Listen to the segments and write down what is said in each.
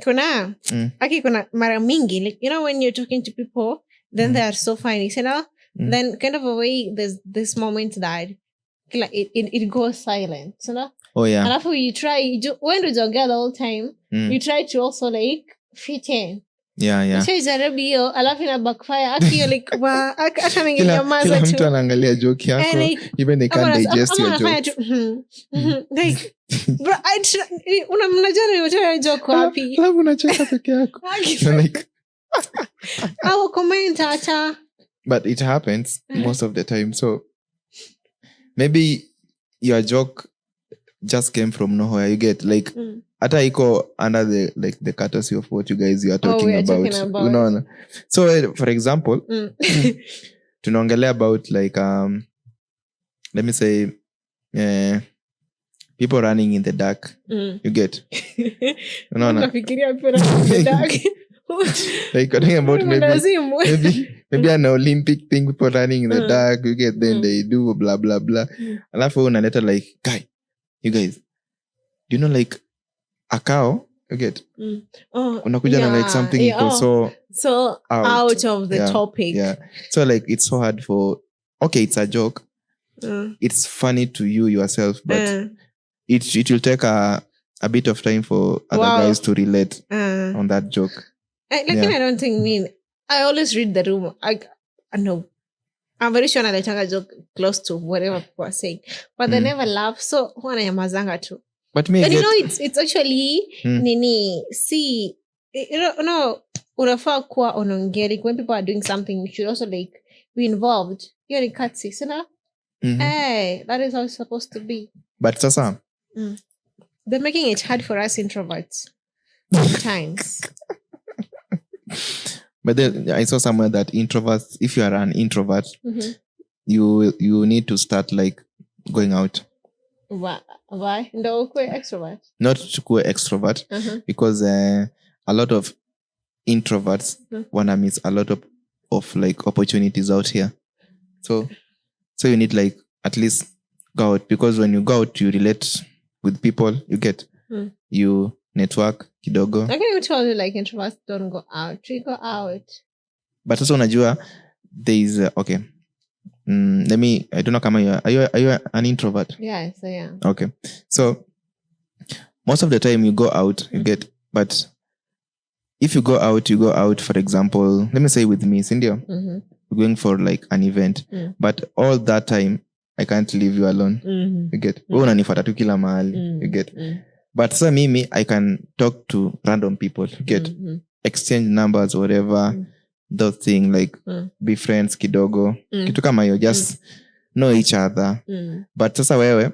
kuna mara mingi, like, you know, when you're talking to people, then they are so funny, you know, then kind of a way there's this moment that like it goes silent, you know. Oh yeah. Alafu you try, when you don't get the whole time, you try to also like fit in. Yeah. Jaribu hiyo, alafu ina backfire. Aki like hata ningenyamaza tu. Kila mtu anaangalia joke yako, even they can't digest your joke. Like bro, unajua nimetoa joke wapi? Alafu unacheka peke yako. Like au comment acha. But it happens most of the time. So maybe your joke just came from nowhere, you get, like hata iko under the courtesy of what you guys are talking about. Unaona? So for example, tunaongelea about like let me say people running in the dark. You get? Unaona? Nafikiria people running in the dark. Like talking about maybe an Olympic thing, people running in the dark, you get, then they do blah blah blah. Alafu unaleta like, you guys, do you know like a cow? You get? Unakuja na like something so out of the topic. Yeah. So like it's so hard for, okay, it's a joke. It's funny to you yourself, but it will take a bit of time for other guys to relate on that joke. I don't think I always read the room. I know. I'm very sure naletanga joke close to whatever people are saying, but they never laugh. So huwa nyamazanga tu. But me, and you know, it's actually nini. See, you know, unafaa kuwa onongea. Like when people are doing something, you should also like be involved. You're in cutscenes, you know. Hey, that is how it's supposed to be. But sasa, they're making it hard for us introverts sometimes. But then I saw somewhere that introverts, if you are an introvert, you need to start like going out. Why? No, extrovert. Not to go extrovert, because a lot of introverts wanna miss a lot of like opportunities out here. So you need like at least go out, because when you go out, you relate with people. You get you network kidogo. I can even tell you like introverts don't go out. We go out. But also unajua there is okay. I don't know kama are you an introvert? Yes, I am. Okay. So most of the time you go out, you get, but if you go out, for example, let me say with me, Cindy, we're going for like an event, but all that time I can't leave you alone. You get? Unanifuata tu kila mahali. You get? But so mimi, I can talk to random people. You get? Exchange numbers, whatever. Those things, like be friends kidogo. Kitu kama hiyo, just know each other. But sasa wewe,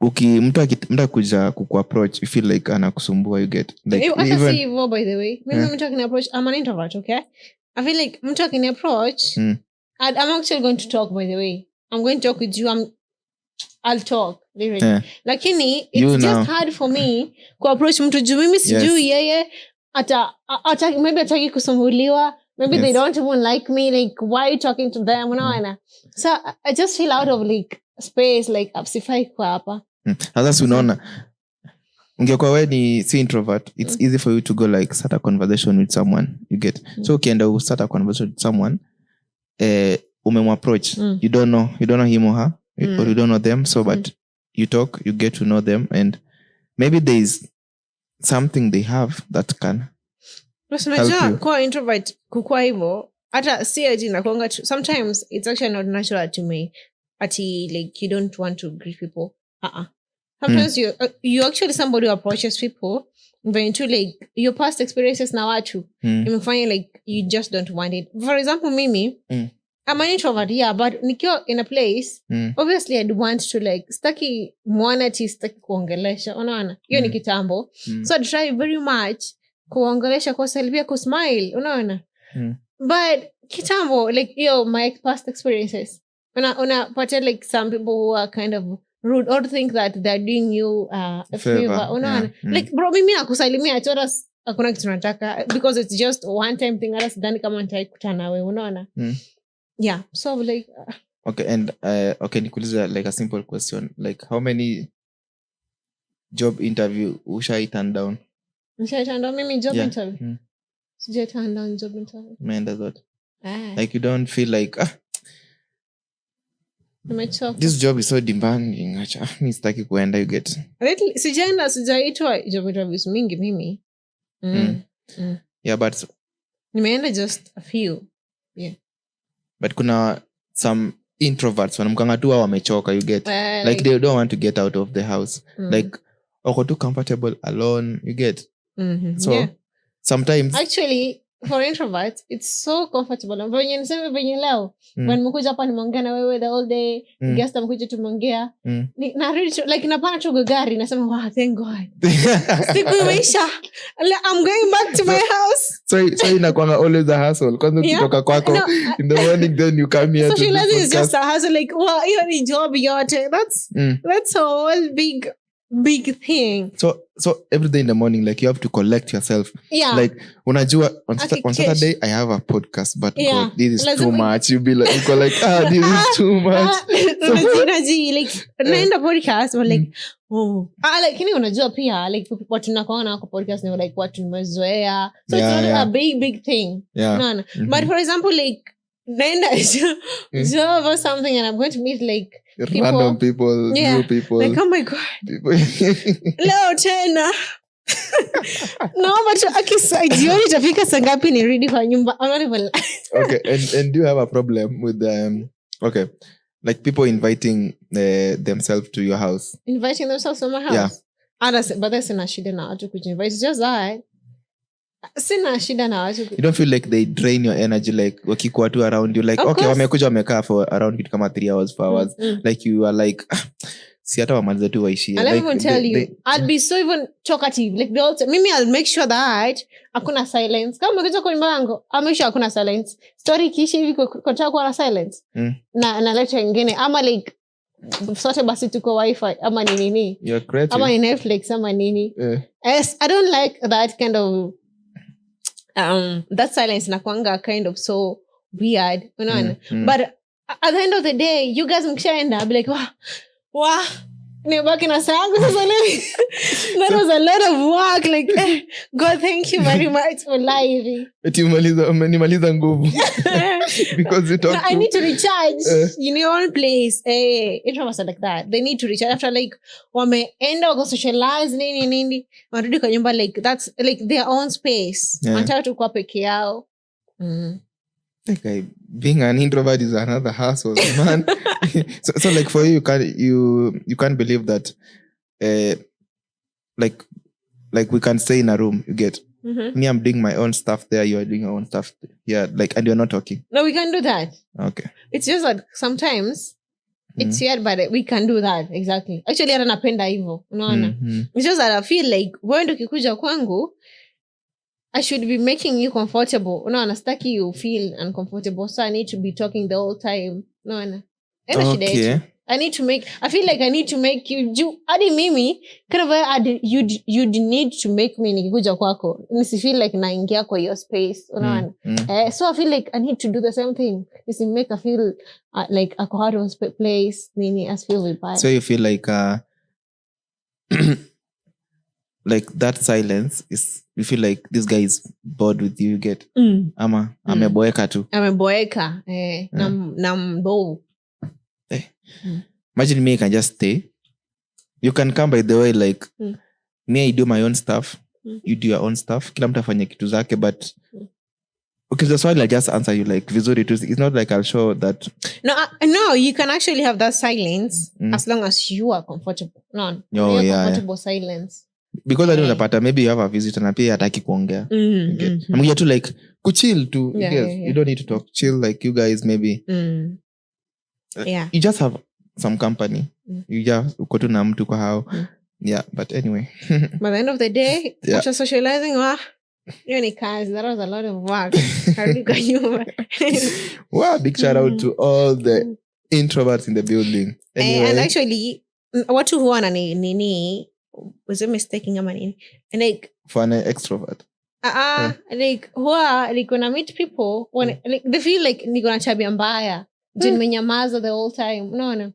mtu kuja kuku-approach, you feel like anakusumbua, you get? Like, I can see you, by the way. Maybe mtu akini-approach, I'm an introvert, okay? I feel like mtu akini-approach, I'm actually going to talk, by the way. I'm going to talk with you. I'll talk. Lakini it's just hard for me ku-approach mtu juu mimi sijui yeye maybe ataki kusumbuliwa, maybe they don't even like me, like why are you talking to them, unaona? So I just feel out of like space, like sifai kwa hapa. Sasa unaona ungekuwa wewe ni si introvert, it's easy for you to go like start a conversation with someone, you get? So ukienda start a conversation with someone, umemapproach, you don't know him or her, or you don't know them, so but you talk, you get to know them, and maybe there is something they have that can help you. Kwa introvert kukua hivyo, hata si ati nakuanga sometimes it's actually not natural to me. Ati like you don't want to greet people. Sometimes you actually somebody who approaches people when to like your past experiences na watu imefanya like you just don't want it. For example, mimi I'm an introvert, yeah, but nikiwa in a place, obviously I'd want to like, staki kuongelesha, unaona? Hiyo ni kitambo. So I'd try very much kuongelesha, kusalimia, kusmile, unaona? But kitambo, like, my past experiences, unapata like some people who are kind of rude or think that they're doing you a favor, unaona? Like, bro, mimi nakusalimia, chora hakuna kitu nataka, because it's just one time thing, hata sidhani kama nitaikutana nawe, unaona? Yeah, so like okay, and nikuuliza like a simple question, like how many job interview ushai turn down? Nishaitanda mimi job interview. Sijaitanda job interview. Umeenda zote. Like you don't feel like this job is so demanding. Acha mimi sitaki kuenda, you get. Sijaitwa job interviews mingi mimi. Yeah, but nimeenda just a few. Yeah. But kuna some introverts wanamkanga tu wamechoka, you get. Like they don't want to get out of the house. Like wako too comfortable alone, you get. So sometimes actually for introverts it's so comfortable. Venye niseme venye leo when nimekuja hapa nimeongea na wewe the whole day, guest amekuja tumeongea, na really like napana tu gari nasema wow thank God. Siku imeisha. I'm going back to my house. So inakuwa always a hustle. Kwanza kutoka kwako in the morning, then you come here. Socializing is just a hustle, like wow, hiyo ni job yote. That's a whole big thing. So every day in the morning, like you have to collect yourself. Yeah. Like unajua on Saturday I have a podcast, but God, this is too much. You be like, you go like, this is too much. Like naenda podcast, but like like kini unajua pia like watu nakuona kwa podcast ni like watu nimezoea. So it's not a big thing. No. But for example, like naenda job or something and I'm going to meet like random people, new people. Like, oh my God. Leo tena. No, but jioni itafika saa ngapi nirudi kwa nyumba? I'm not even okay, and do you have a problem with okay, like people inviting themselves to your house? Inviting themselves to my house? Yeah. But that's not shida na watu kujinvite. It's just that. Sina shida na watu. You don't feel like they drain your energy, like wakikuwa tu around you, like okay wamekuja wamekaa for around kitu kama 3 hours 4 hours, like you are like si hata wamaliza tu waishie. I'll even tell you, I'll be so even talkative, like the whole time. Mimi I'll make sure that hakuna silence. Kama umekuja kwa nyumba yangu, I'll make sure hakuna silence. Story kishi hivi kutaka kuwa na silence. Na leta nyingine ama like sote basi tuko wifi ama ni nini. You're creative. Ama ni Netflix ama nini. Yes, I don't like that kind of that silence nakwanga kind of so weird, you know. But at the end of the day, you guys mkishaenda be like wow nibaki na sangu sasa leo. That was a lot of work, like God thank you very much for live. Eti nimaliza nguvu because you talk I need to recharge in your own place. Introverts are like that. They need to recharge after like wameenda wako socialize nini warudi kwa nyumba, like that's like their own space. Wanataka tu kwa peke yao. Okay, being an introvert is another hassle, man. so like for you can't believe that like we can stay in a room, you get. Me, I'm doing my own stuff there, you are doing your own stuff here, like, and you're not talking. No, we can do that. Okay. It's just that sometimes it's weird, but we can do that. Exactly. Actually hata napenda hivyo, unaona. It's just that I feel like wewe ndio ukikuja kwangu I should be making you comfortable. Unaona, sitaki you feel uncomfortable, so I need to be talking the whole time. Unaona. Okay. I feel like I need to make you do hadi mimi kind of you'd need to make me nikikuja kwako nisi feel like naingia kwa your space, unaona. So I feel like I need to do the same thing. Nisi make I feel like a coherent place nini as feel with vibe. So you feel like like that silence is, you feel like this guy is bored with you, get. Ama ameboeka tu. Ameboeka na mbo. Imagine me, I can just stay. You can come, by the way, like me, I do my own stuff. You do your own stuff. Kila mtu afanye kitu zake, but okay, that's why I just answer you like vizuri tu. It's not like I'll show that. No, you can actually have that silence as long as you are comfortable. No, comfortable silence. Because I don't know, maybe you have a visitor na pia hataki kuongea. I'm to like kuchill tu. You don't need to talk. Chill, like you guys maybe. You just have some company. You just uko tu na mtu kwa hao. Yeah, but anyway. By the end of the day, after socializing, that was a lot of work. Wow, big shout out to all the introverts in the building. Anyway. And actually, watu huwa na nini was it mistaking ama nini? And like for an extrovert. Like huwa like when I meet people, when like they feel like niko na tabia mbaya. Nimenyamaza the whole time. Unaona?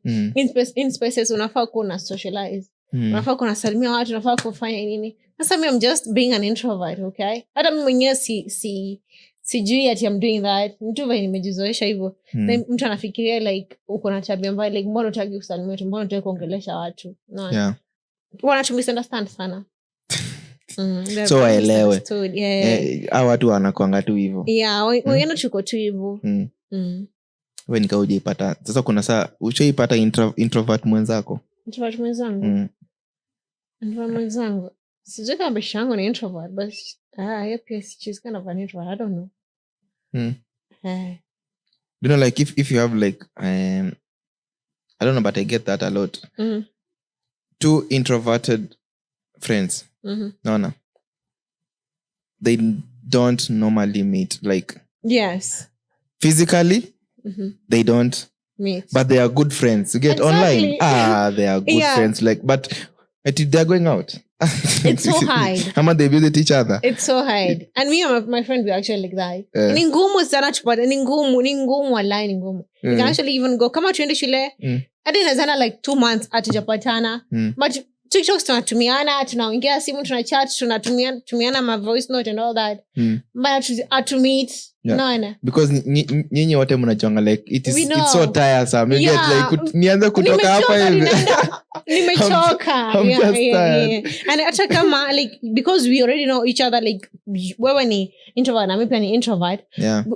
In spaces unafaa kuwa na socialize. unafaa kunasalimia watu, unafaa kufanya nini. Sasa mimi I'm just being an introvert, okay? Hata mimi mwenyewe sijui ati I'm doing that. Mtu vile nimejizoesha hivyo. Then mtu anafikiria like uko na tabia mbaya, like mbona unataka kusalimia watu, mbona unataka kuongelesha watu. No. Yeah. Wana misunderstand sana. So waelewe. Hao watu wanakuanga tu hivyo. Yeah, wengine tuko tu hivyo. Wewe nikaujipata. Sasa kuna saa ushaipata introvert mwenzako? Introvert mwenzangu. Introvert mwenzangu. Sijui kama beshangu ni introvert, but yeah, she's kind of an introvert. I don't know. You know, like if you have like I don't know, but I get that a lot. Two introverted friends. No. They don't normally meet. Like yes. Physically, they don't meet. But they are good friends. You get online. They are good friends. Like, but they're going out. It's so hard. How much they visit each other? It's so hard. And me and my friend, we actually like that. Ni ngumu sana chupata. Ni ngumu wallahi ni ngumu. You can actually even go, kama tuende shule, hadi nazana like 2 months atujapatana. But TikToks tunatumiana, tunaongea simu, tunachat, tunatumiana my voice note and all that. But to meet, no. Because nyinyi wote mnajonga like it's so tiresome. You get like nianze kutoka hapa hivi. Nimechoka. And hata kama like because we already know each other, like wewe ni introvert na mimi pia ni introvert.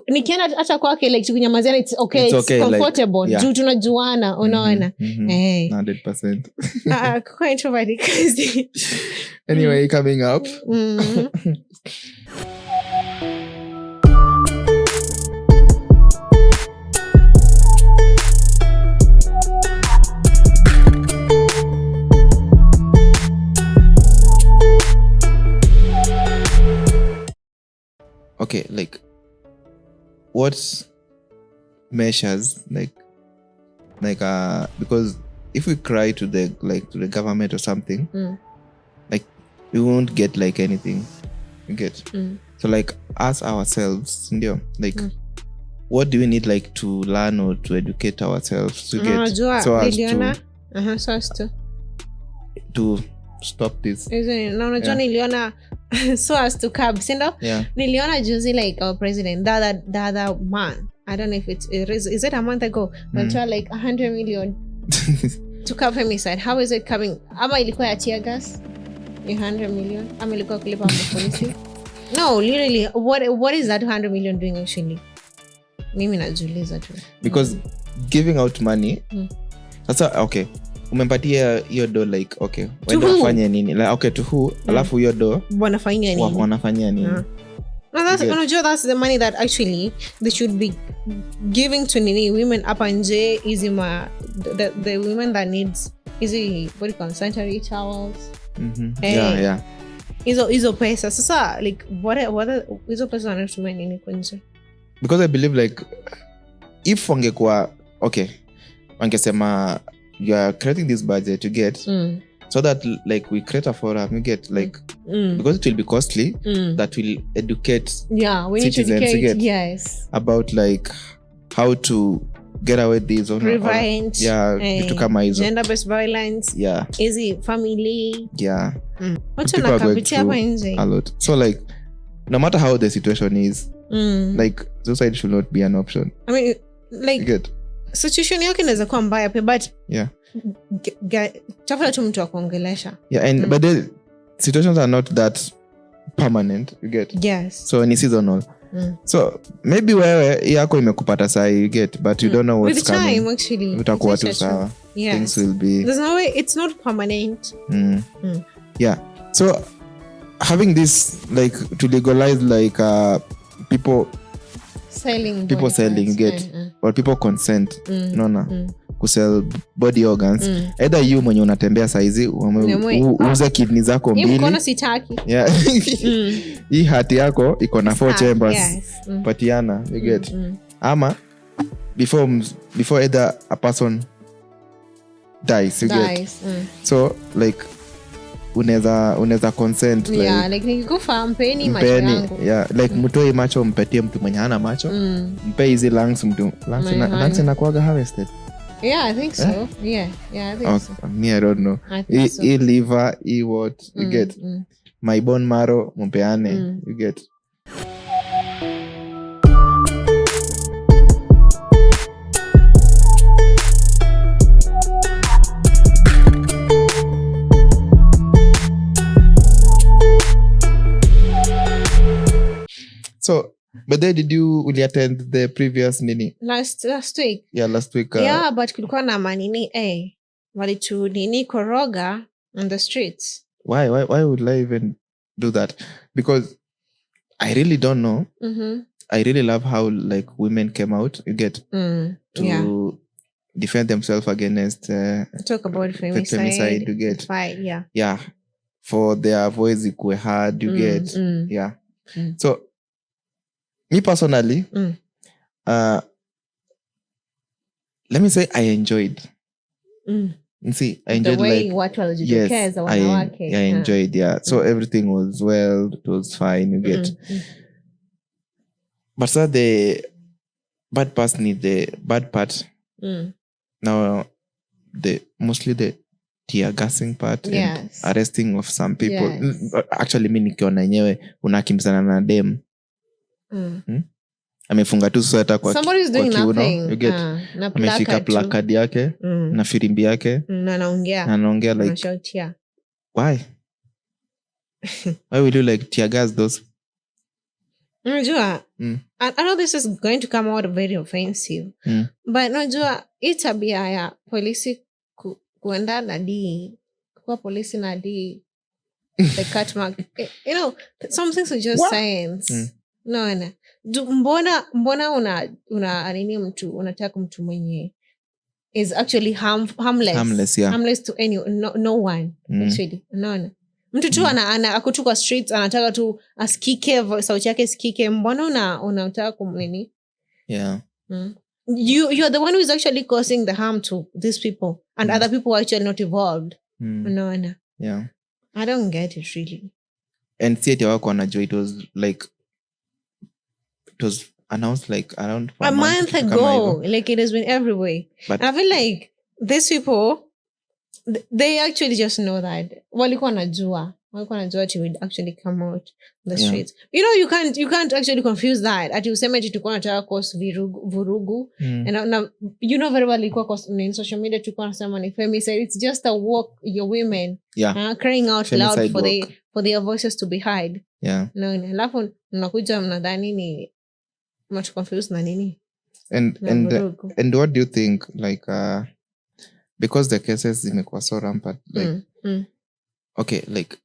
Nikienda hata kwake like tukunyamaziana, it's okay, it's comfortable. Like, juu tunajuana, unaona. 100%. Kwa introvert crazy. Anyway, coming up. Okay, like what measures like because if we cry to the government or something, like we won't get like anything. You get so like ask ourselves, like what do we need like to learn or to educate ourselves to get so as to stop this. Niliona so as to curb, niliona juzi like our president, the other man, I don't know if is it a month ago, but like 100 million to curb femicide. How is it coming? Ama ilikuwa ya tear gas 100 million, ama ilikuwa kulipa polisi? No, literally, what is that 100 million doing actually? Mimi najiuliza tu. Because giving out money, sasa okay, umempatia hiyo do like okay, wenda wafanye nini? Like okay, to who? Alafu hiyo do wanafanya nini? No, that's the money that actually they should be giving to women up nje, the women that needs sanitary towels. Hizo pesa sasa like what hizo pesa wanatumia nini kwa nje? Because I believe like if wangekuwa okay, wangesema you are creating this budget, you get so that like we create a forum, you get like because it will be costly, that will educate we need to educate about like how to get away this prevent vitu kama hizo, gender based violence, easy family, watu wanapitia hapa nje a lot. So like no matter how the situation is, like suicide should not be an option. I mean like situation yake inaweza kuwa mbaya pia, but tafuta tu mtu wa kuongelesha. And but the situations are not that permanent, you get. Yes. So ni seasonal. So maybe wewe yako imekupata sahi, you get, but you don't know what's coming. With time actually. Utakuwa tu sawa. Things will be. There's no way, it's not permanent. So having this like to legalize like people selling, you get, or people consent, kusell body organs, either you mwenye unatembea saizi uuze kidney zako mbili, mkono sitaki, hii hati yako iko na 4 chambers, patiana, you get, ama before either a person dies, you get. So like unaweza consent like nikikufa mpeni macho yangu, like mtoe macho mpatie mtu mwenye hana macho, mpe hizi lungs, mtu lungs inakuwaga harvested, Yeah, I think so. Yeah, I think so. Me, I don't know. I think so. Liver, what you get. My bone marrow, mupeane, you get. So, but then will you attend the previous nini? Last week? Yeah, last week. Yeah, but kulikuwa na manini, walitu nini koroga on the streets. Why would I even do that? Because I really don't know. I really love how like women came out, you get, to defend themselves against talk about femicide, you get. Fight, yeah, for their voice equal hard, you get. Yeah. So me personally, let me say I enjoyed. See, I enjoyed the way like what was yes, I enjoyed. Yeah, so everything was well. It was fine. You get. But so the bad part now, mostly the tear gassing part and arresting of some people. Actually, mi nikiona yenyewe unakimbizana na dem. Amefunga tu sweta kwa kiuno, you get. Ameshika placard yake na firimbi yake na anaongea like why will you like tear gas those? Unajua, I know this is going to come out very offensive, but unajua hii tabia ya polisi kuenda na kuwa polisi na the cut mark, you know, some things are just science. No. Mbona una nini mtu unataka mtu mwenye is actually harmless to no one actually. No. Mtu tu ako tu kwa streets anataka tu asikike, sauti yake sikike. Mbona unataka kumnini? Yeah. You're the one who is actually causing the harm to these people, and other people are actually not involved. No. Yeah. I don't get it really. And theater wako wanajua it was announced like around a month ago. Like it has been everywhere. But I feel like these people, they actually just know that walikuwa najua it would actually come out the streets. You know, you can't actually confuse that. Ati useme ati tulikuwa nataka cause vurugu. And you know very well ilikuwa in social media tulikuwa nasema ni femicide. It's just a walk your women crying out femicide loud for their voices to be heard. Yeah. No, alafu mnakuja mnadhani ni much confused na nini. And what do you think, like because the cases zimekuwa so rampant, like okay, like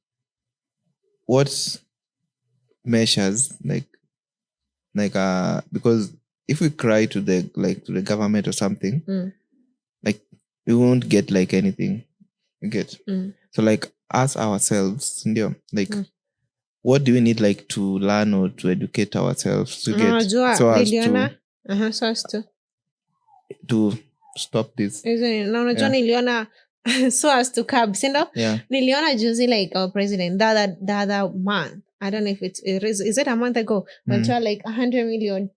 what measures like because if we cry to the government or something, like we won't get like anything, you get. So like us ourselves, like what do we need like to learn or to educate ourselves to get so as to stop this? Niliona so as to curb, niliona juzi like our president the other month, I don't know if is it a month ago, until like 100 million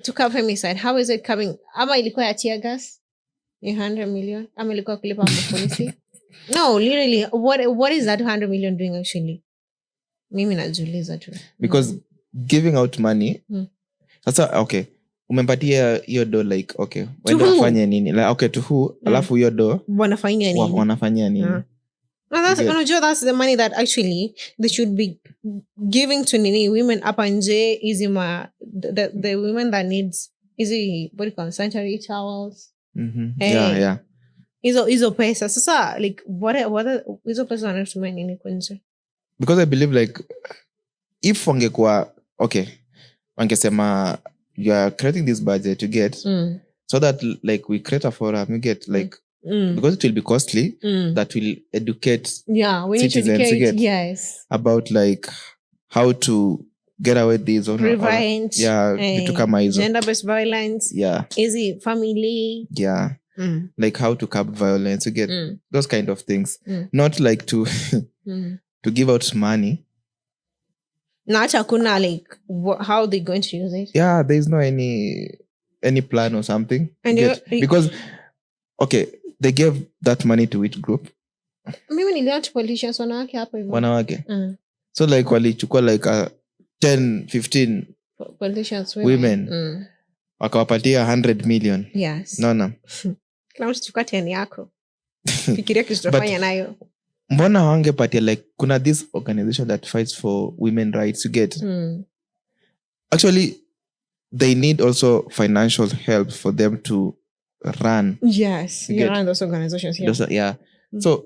to curb femicide. How is it coming? Ama ilikuwa ya tear gas 100 million, ama ilikuwa kulipa polisi? No, literally, what is that 100 million doing actually? Mimi najiuliza tu. Because giving out money, sasa okay, umempatia hiyo do like okay, wenda afanye nini? Like okay, to who? Alafu hiyo do wanafanya nini? That's the money that actually they should be giving to nini women hapa nje, the women that needs easy body sanitary towels. Yeah. Hizo pesa sasa, like what hizo pesa wanatumia nini kwenye? Because I believe like if wangekuwa okay, wangesema you are creating this budget, you get, so that like we create a forum, you get, like because it will be costly, that will educate we need to educate, yes, about like how to get away with this prevent vitu kama hizo, gender based violence, easy family, like how to curb violence, you get, those kind of things, not like to to give out money. Not hakuna like how they going to use it. Yeah, there is no any plan or something. And because okay, they gave that money to which group? Mimi niliona politicians wanawake hapo hivyo. Wanawake. So like walichukua like 10, 15 politicians women. Wakawapatia 100 million. Yes. Naona. Kila mtu chukua 10 yako. Fikiria kistofanya nayo. Mbona wangepatia like kuna this organization that fights for women rights, you get? Actually they need also financial help for them to run. Yes, you run those organizations. Yeah. So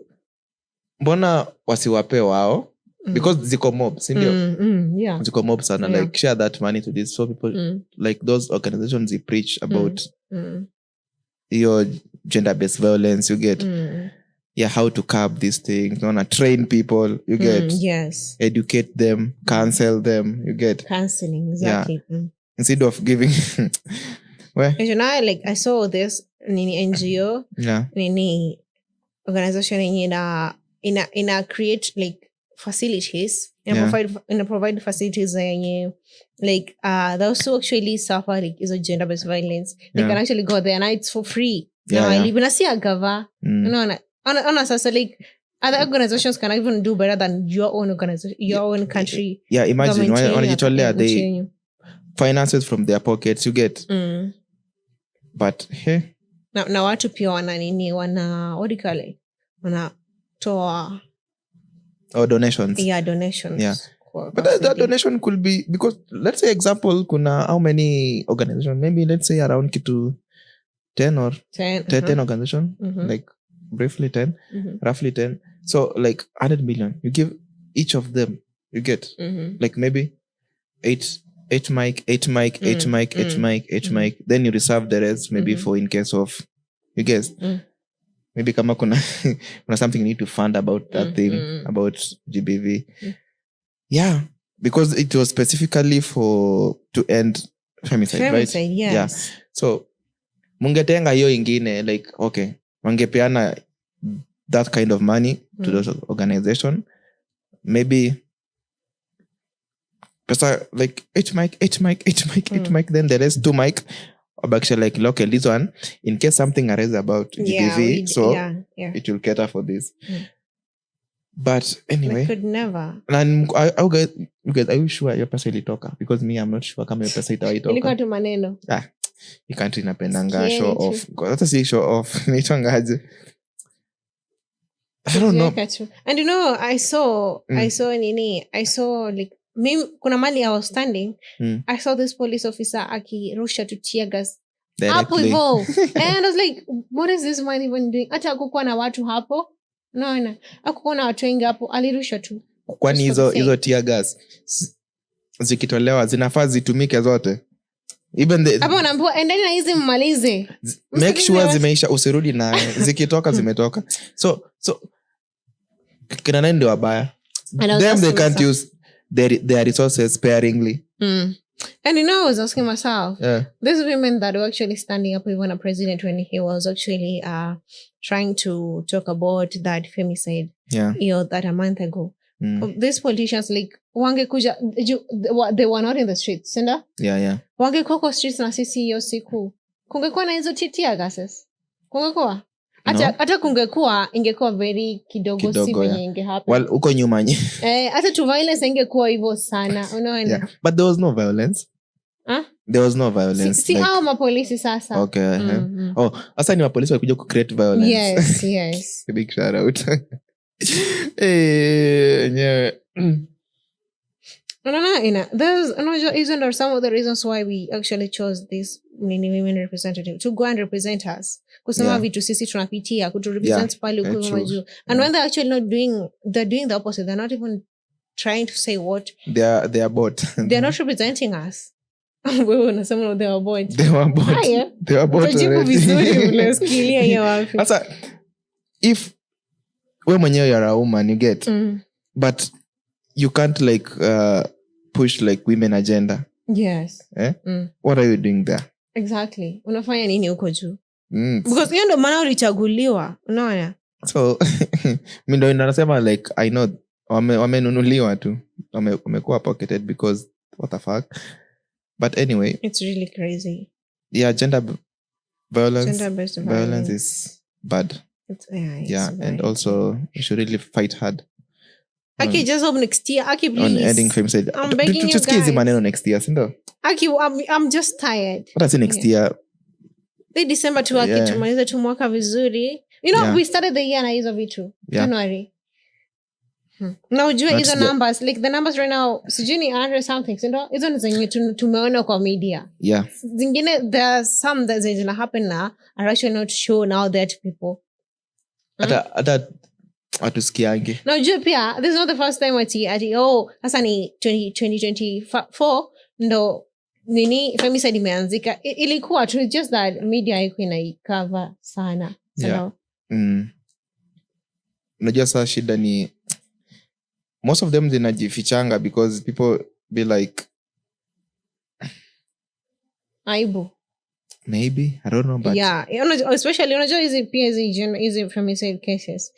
mbona wasiwape wao? Because ziko mob, sindio? Yeah. Ziko mob sana, like share that money to these so people, like those organizations they preach about your gender-based violence, you get? Yeah, how to curb these things, you wanna train people, you get? Yes. Educate them, counsel them, you get? Counseling, exactly. Yeah. Instead of giving where? You know, like I saw this nini NGO, nini organization in a create like facilities, provide facilities like they also actually suffer like is a gender-based violence. They can actually go there and it's for free. I live in a gava. On so like other organizations can even do better than your own organization, your own country. Yeah, imagine when they finances from their pockets, you get. But hey, na watu pia wana nini, wana what do you call it, wana toa donations. Yeah, donations. Yeah. But that donation could be, because let's say example, kuna how many organizations? Maybe let's say around kitu 10 or 10 organizations, like briefly 10, roughly 10. So like 100 million, you give each of them, you get like maybe 8 mic, then you reserve the rest maybe for in case of, you guess, maybe kama kuna something you need to fund about that thing, about GBV. Yeah, because it was specifically to end femicide, right? Yes. Yeah. So mungetenga hiyo ingine, like okay, wangepeana that kind of money to those organization, maybe pesa like 8 mic, then the rest 2 mic, or actually like local, this one in case something arises about GBV, it will cater for this. But anyway, we could never. And you guys, are you sure your pesa ilitoka? Because me, I'm not sure kama your pesa itaitoka. Ilikuwa tu maneno. You can't inapendanga show off. Hata si show off. Nitangaje. I don't know. And you know, I saw like kuna mali I was standing, I saw this police officer akirusha to tear gas hapo hivyo. And I was like, what is this man even doing? Hata hakukuwa na watu hapo. No. Hakukuwa na watu wengi hapo, alirusha tu. Kwani hizo tear gas zikitolewa zinafaa zitumike zote? Even hapo naambiwa endeni na hizi mmalize. Make sure zimeisha, usirudi na zikitoka zimetoka. So kina nani ndio wabaya? Them they can't use their resources sparingly. And you know, I was asking myself, these women that were actually standing up even a president when he was actually trying to talk about that femicide, that a month ago. These politicians, like, wangekuja, they were not in the streets, sinda? Yeah. Wangekuwa kwa streets na sisi hiyo siku. Kungekuwa na hizo tear gases? Kungekuwa? Hata kungekuwa, ingekuwa very kidogo si venye ingehappen. Well, uko nyuma nye. Hata tu violence ingekuwa hivyo sana, unaona? Yeah. But there was no violence. There was no violence. Si hao mapolisi sasa. Okay. Asa ni mapolisi walikuja ku create violence. Yes. Big shout out. No, those are some of the reasons why we actually chose this women representative to go and represent us. Kusema vitu sisi tunapitia, kutu represent pale uko majuu. And when they're actually they're doing the opposite. They're not even trying to say what. They are bought. They're not representing us. Wewe unasema they were bought. They were bought. They were bought. Tujibu vizuri unasikilia hiyo wapi. Sasa if wewe mwenyewe you're a woman, you get. But you can't like push like women agenda. Yes. What are you doing there? Exactly. Unafanya nini huko juu? Because hiyo ndo maana ulichaguliwa, unaona? So mimi ndo ninasema like I know wamenunuliwa tu. Wamekuwa pocketed because what the fuck. But anyway, it's really crazy. Yeah, gender violence. Gender-based violence is bad. It's and also you should really fight hard. Aki, just hope next year. Aki, please. On ending femicide. I'm begging you guys. Maneno next year, sindo? Aki, I'm just tired. What I say next year? December tuwaki tumalize tu mwaka vizuri. You know, we started the year na hizo vitu. January. Na ujue hizo numbers, like the numbers right now, sijui ni 100 something, sindo? Hizo ni zenye tumeona kwa media. Yeah. Zingine, there are some that zina happen na are actually not shown out there to people. Hata atusikiange. Na ujue pia, this is not the first time ati sasa ni 2024, ndo nini femicide imeanzika. Ilikuwa tu just that media haikuwa inaikava sana. Unajua saa shida ni most of them zinajifichanga because people be like aibu. Maybe, I don't know, but especially unajua hizi femicide cases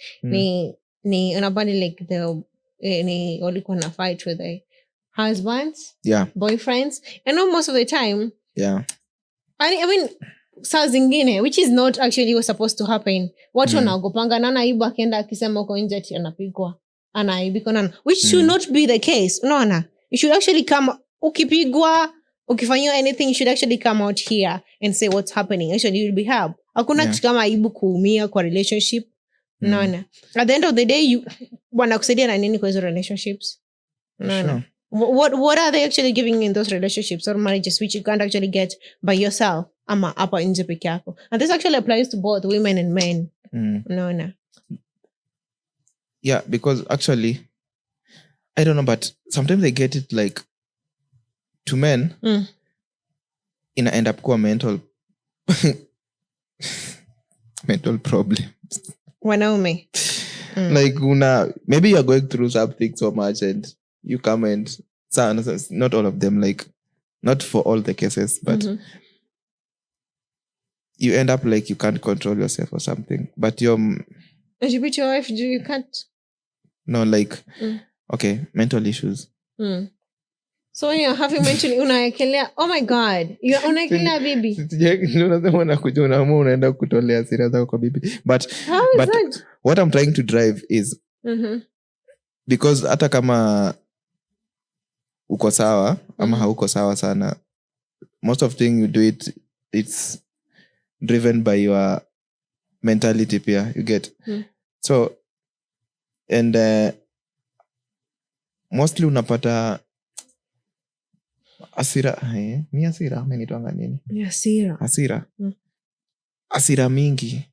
ni unabani like ni walikuwa na fight with the husbands, boyfriends, and most of the time I mean saa zingine which is not actually was supposed to happen, watu wanaogopanga na naibu akienda akisema uko nje ati anapigwa anaibika nana, which should not be the case. Unaona, you should actually come, ukipigwa ukifanywa anything, you should actually come out here and say what's happening. Actually you'll be help. Hakuna kitu kama aibu kuumia kwa relationship. Unaona, at the end of the day wanakusaidia na nini kwa hizo relationships? Unaona, what are they actually giving in those relationships or marriages which you can't actually get by yourself ama hapa nje peke yako? And this actually applies to both women and men. Unaona. Yeah, because actually I don't know, but sometimes I get it like to men ina end up kuwa mental problems. Wanaume. Like maybe you're going through something so much and you come and not all of them, like not for all the cases, but you end up like you can't control yourself or something, but you beat your wife, you can't. No, like okay, mental issues. So when you're having mental, unaekelea, oh my god, unaekelea bibi. Unasema unakuja unaenda kutolea siri zako kwa bibi. But that? What I'm trying to drive is because hata kama uko sawa ama hauko sawa sana, most of thing you do it's driven by your mentality pia, you get. So and mostly unapata hasira mingi.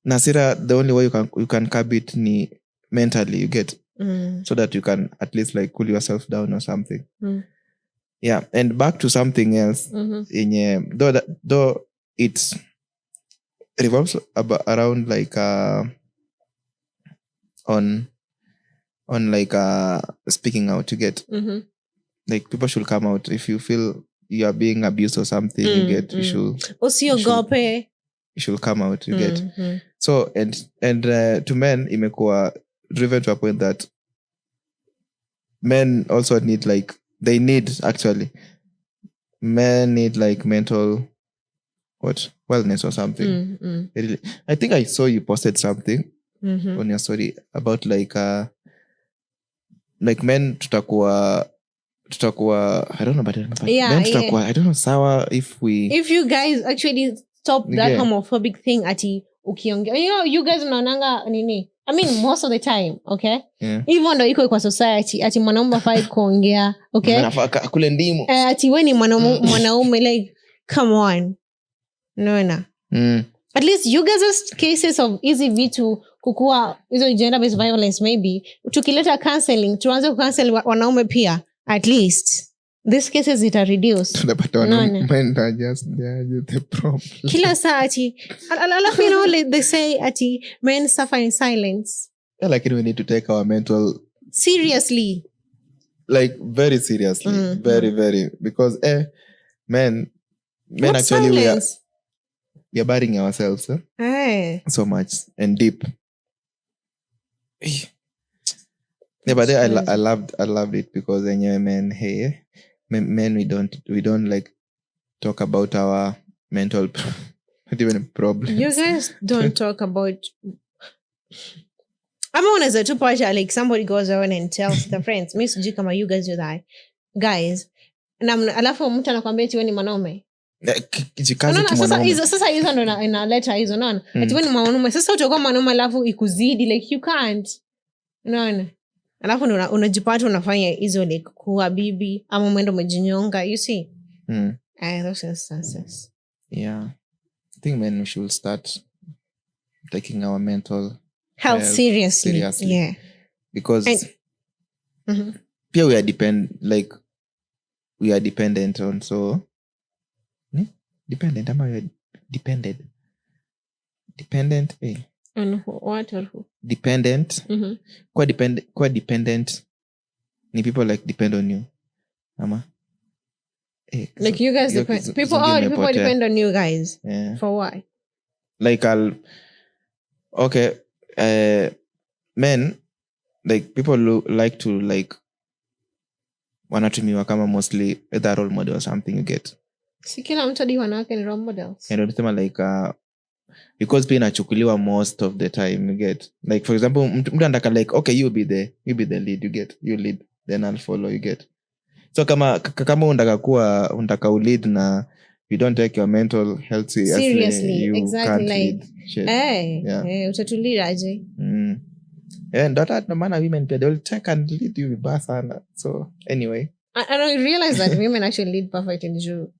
Na hasira, the only way you can curb it ni mentally, you get. So that you can at least like cool yourself down or something. Yeah, and back to something else. Though it revolves around like on like speaking out, you get. Like people should come out if you feel you are being abused or something. You get, you should come out, you get. So and to men imekuwa driven to a point that men also need like men need like mental wellness or something. I think I saw you posted something on your story about like men tutakuwa I don't know, but men tutakuwa I don't know sawa if you guys actually stop that homophobic thing ati ukiongea, you guys mnaonanga nini, I mean most of the time, okay, even though iko kwa society ati mwanaume hafai kuongea, okay, anafaa kule ndimu ati wewe ni mwanaume like come on, no. At least you guys cases of easy vitu kukua hizo gender based violence, maybe tukileta counseling tuanze kucancel wanaume pia, at least these cases it are reduced. Men are just the problem. Kila saa ati alafu you know they say ati men suffer in silence. Yeah, like we need to take our mental seriously, like very seriously, very very, because men what actually silence? we are burying ourselves so much and deep. Yeah, but I loved it because men we don't like talk about our mental Not even problems. You guys don't talk about. I'm on as a two-parter, like somebody goes around and tells the friends, Miss Jikama, you guys do that. Guys. Na alafu mtu anakuambia eti wewe ni mwanaume. Sasa hizo ndo inaleta hizo naona. Eti wewe ni mwanaume. Sasa utakuwa mwanaume alafu ikuzidi like you can't. Unaona? Alafu unajipata unafanya hizo like kuwa bibi ama mwendo umejinyonga, you see? Those instances. Yeah. I think men should start taking our mental health seriously. Yeah. Because here we are dependent on dependent. Am I dependent? Dependent. On what or who? Dependent. Quite dependent. Ni people like depend on you. Ama. Like you guys depend. People depend on you guys. Yeah. For why? Like men, like people like to like wanatumiwa kama mostly either role model or something, you get. Si kila mtu hadi wanawake ni role models. And unasema like because pia inachukuliwa most of the time, you get. Like for example, mtu anataka like okay, you be the lead, you get. You lead, then I'll follow, you get. So kama unataka ulead na you don't take your mental health seriously, you exactly, can't like utatulia aje. And that no matter women they will take and lead you vibaya sana. So anyway, I don't realize that women actually lead perfect in Jew.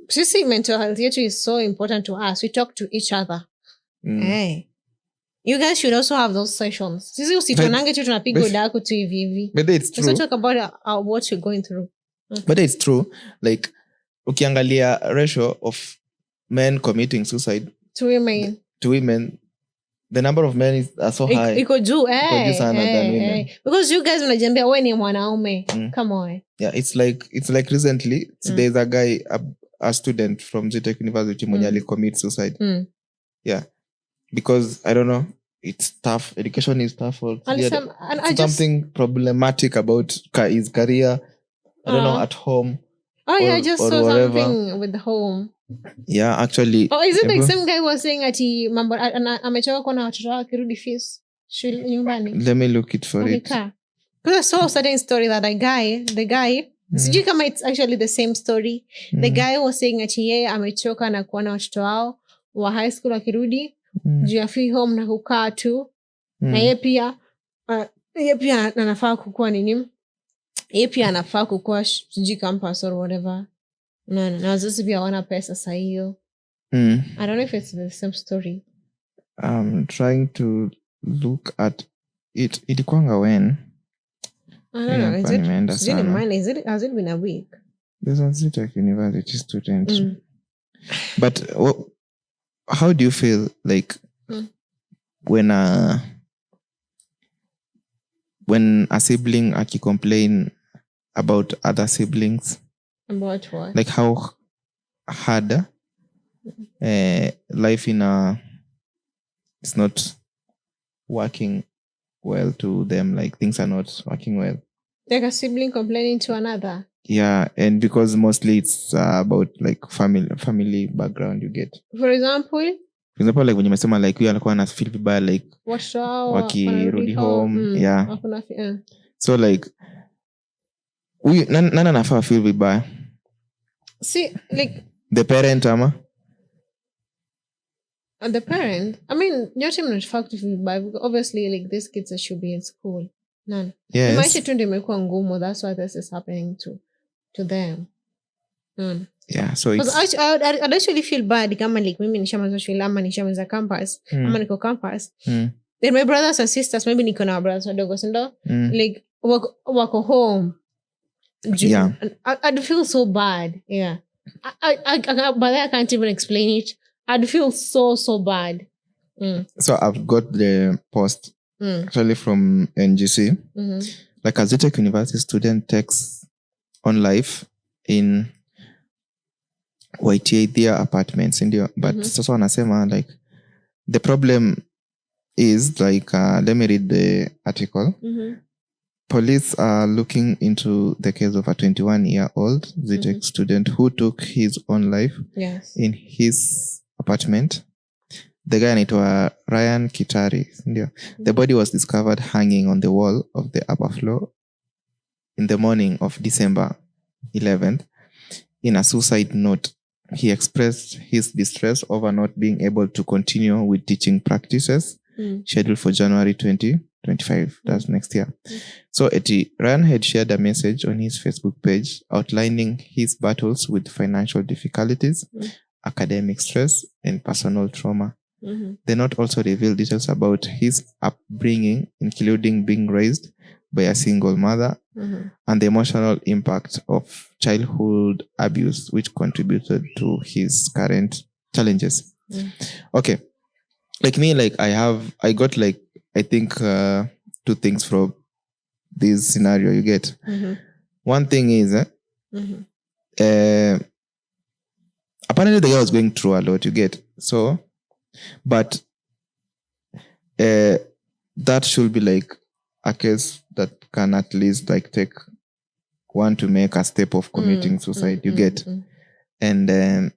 Sisi mental health yetu is so important to us. We talk to each other. You guys should also have those sessions. Sisi usitonange tu tunapiga udako tu hivi. But it's true. Let's talk about what you're going through. But it's true. Like ukiangalia ratio of men committing suicide to women, the number of men are so high. Iko juu sana than women. Because you guys mnajiambia wewe ni mwanaume. Come on. Yeah, it's like recently there's a guy, a student from Zitech University mwenye alicommit suicide. Yeah. Because I don't know, it's tough. Education is tough. Something problematic about his career. I don't know, at home. I just saw whatever. Something with the home. Yeah, actually. Is it like some guy was saying ati mambo amechoka kuona watoto wake kirudi fees shule nyumbani? Let me look it for it. Because I saw a certain story that the guy sijui kama it's actually the same story. The guy was saying ati yeye amechoka na kuona watoto wao wa high school wakirudi juu ya free home na kukaa tu. Na yeye pia anafaa kukua nini? Yeye pia anafaa kukua sijui campus or whatever. Na wazazi pia wana pesa saa hiyo. I don't know if it's the same story. I'm trying to look at it. Ilikuanga when? I don't know. Has it been a week? There's a Zitech University student. But how do you feel like when a sibling complain about other siblings? About what? Like how hard life it's not working well to them, like things are not working well. Like a sibling complaining to another? Yeah, and because mostly it's about like family background, you get. For example, like when you mesema like huyu alikuwa ana feel vibaya like wakirudi home. Yeah. So like nani anafaa feel vibaya? See, like the parent ama? The parent. I mean, your team not fact to feel bad because obviously like these kids should be in school. None. Yes. Maisha tu ndio imekuwa ngumu. That's why this is happening to them. None. Yeah, so it's I'd actually feel bad kama like mimi nishamaliza shule ama nishamaliza campus ama niko campus. Then my brothers and sisters, maybe niko na brothers wadogo sindo like wako home. Yeah. I'd feel so bad. Yeah. But I can't even explain it. I'd feel so bad. So I've got the post actually from NGC. Like a Zitech University student takes on life in Waitiaithia apartments in the but sasa wanasema like the problem is like let me read the article. Police are looking into the case of a 21-year-old Zitech student who took his own life in his apartment. The guy anaitwa Ryan Kitari, ndio. The body was discovered hanging on the wall of the upper floor in the morning of December 11th. In a suicide note, he expressed his distress over not being able to continue with teaching practices scheduled for January 2025. That's next year. So Ryan had shared a message on his Facebook page outlining his battles with financial difficulties, academic stress, and personal trauma. The note also revealed details about his upbringing, including being raised by a single mother, and the emotional impact of childhood abuse, which contributed to his current challenges. Okay. Like me, like I got like, I think 2 things from this scenario you get. One thing is, apparently the guy was going through a lot, you get. So, but that should be like a case that can at least like take one to make a step of committing suicide, you get. And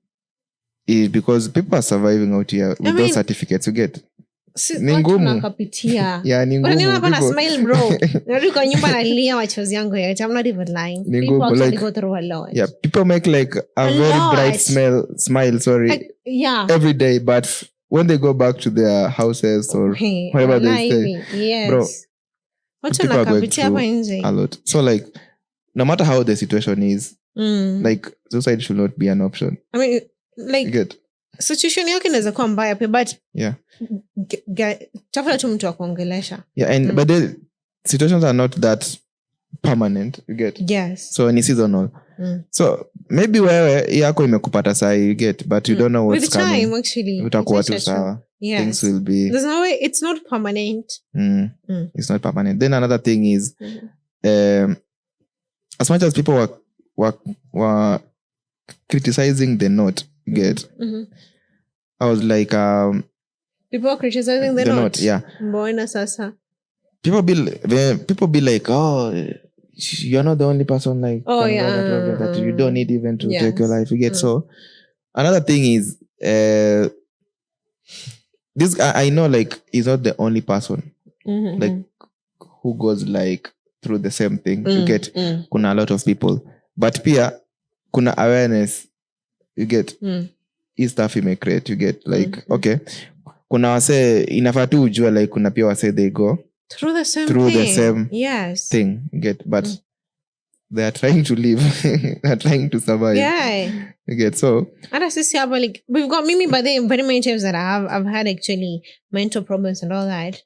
because people are surviving out here with those certificates, you get. Ni ngumu. Yeah, ni ngumu. Unaniona hapa na smile bro. Narudi kwa nyumba nalia machozi yangu yote. I'm not even lying. People actually go through a lot. Yeah, people make like a very bright smile, every day, but when they go back to their houses or wherever they stay, yes. Bro, people are going through a lot. So like, no matter how the situation is, like suicide should not be an option. I mean, like, situation yake inaweza kuwa mbaya pia, but tafuta tu mtu wa kuongelesha. Yeah, and but the situations are not that permanent, you get. Yes. So ni seasonal. So maybe wewe yako imekupata saa, you get, but you don't know what's coming. With time, actually. Utakuwa tu sawa. Yes. Things will be. There's no way. It's not permanent. It's not permanent. Then another thing is, as much as people were criticizing the note, you get. I was like, people are criticizing the note. Yeah. Mbona sasa? People be like, oh, you're not the only person like that you don't need even to take your life. You get. So another thing is, this guy, I know, like, he's not the only person like who goes like through the same thing. You get. Kuna a lot of people, but pia kuna awareness. You get. Hii stuff may create, you get, like, okay, kuna wase inafaa tu ujua, like kuna pia wase they go through the same thing, you get, but they are trying to live. They are trying to survive. You get. So and as I like, we've got mimi, but there very many times that I've had actually mental problems and all that.